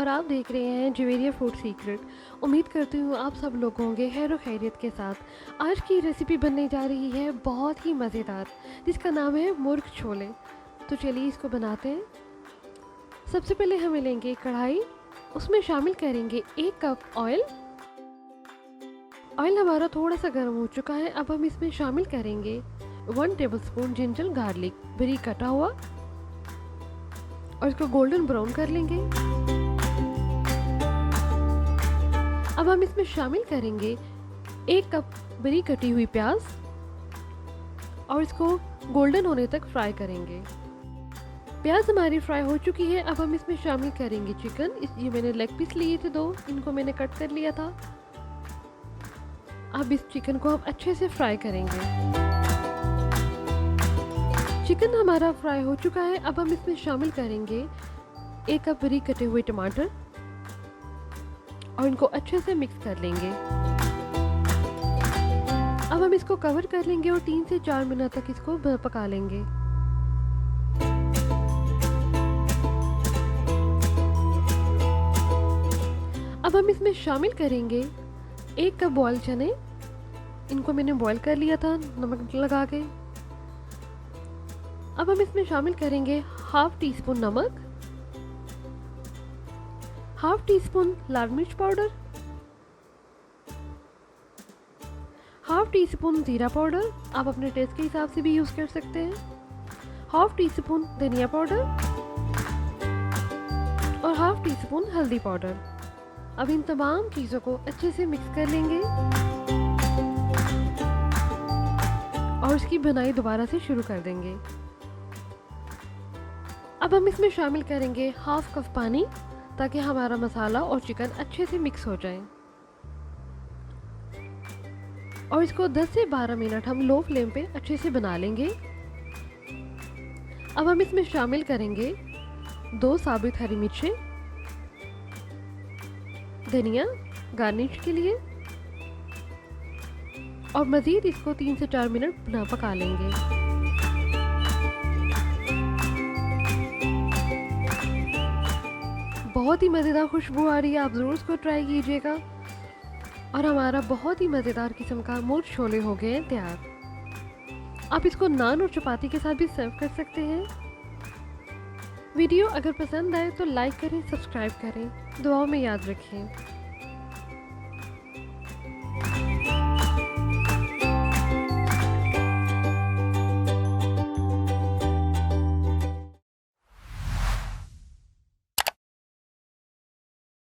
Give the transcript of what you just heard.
आप देख रहे हैं जवेरिया फूड सीक्रेट। उम्मीद करती हूँ आप सब लोग होंगे खैर और खैरियत के साथ। आज की रेसिपी बनने जा रही है बहुत ही मज़ेदार, जिसका नाम है मुर्ग छोले। तो चलिए इसको बनाते हैं। सबसे पहले हमें लेंगे कढ़ाई, उसमें शामिल करेंगे 1 कप ऑयल। ऑयल हमारा थोड़ा सा गर्म हो चुका है। अब हम इसमें शामिल करेंगे 1 टेबलस्पून जिंजर गार्लिक बारीक कटा हुआ और इसको गोल्डन ब्राउन कर लेंगे। अब हम इसमें शामिल करेंगे 1 कप बारीक कटी हुई प्याज और इसको गोल्डन होने तक फ्राई करेंगे। प्याज हमारी फ्राई हो चुकी है। अब हम इसमें शामिल करेंगे चिकन। ये मैंने लेग पीस लिए थे 2, इनको मैंने कट कर लिया था। अब इस चिकन को हम अच्छे से फ्राई करेंगे। चिकन हमारा फ्राई हो चुका है। अब हम इसमें शामिल करेंगे 1 कप बारीक कटे हुए टमाटर और इनको अच्छे से मिक्स कर लेंगे। अब हम इसको कवर कर लेंगे और 3 से 4 मिनट तक इसको पका लेंगे। अब हम इसमें शामिल करेंगे 1 कप बॉयल चने। इनको मैंने बॉयल कर लिया था नमक लगा के। अब हम इसमें शामिल करेंगे ½ टीस्पून नमक, ½ टीस्पून लाल मिर्च पाउडर, ½ टीस्पून जीरा पाउडर, आप अपने टेस्ट के हिसाब से भी यूज़ कर सकते हैं, ½ टीस्पून धनिया पाउडर और ½ टीस्पून हल्दी पाउडर। अब इन तमाम चीज़ों को अच्छे से मिक्स कर लेंगे और इसकी बनाई दोबारा से शुरू कर देंगे। अब हम इसमें शामिल करेंगे ½ कप पानी, ताकि हमारा मसाला और चिकन अच्छे से मिक्स हो जाए और इसको 10 से 12 मिनट हम लो फ्लेम पे अच्छे से बना लेंगे। अब हम इसमें शामिल करेंगे 2 साबुत हरी मिर्चें, धनिया गार्निश के लिए और मज़ीद इसको 3 से 4 मिनट पका लेंगे। बहुत ही मज़ेदार खुशबू आ रही है, आप ज़रूर इसको ट्राई कीजिएगा। और हमारा बहुत ही मज़ेदार किस्म का मुर्ग छोले हो गए हैं तैयार। आप इसको नान और चपाती के साथ भी सर्व कर सकते हैं। वीडियो अगर पसंद आए तो लाइक करें, सब्सक्राइब करें, दुआओं में याद रखें।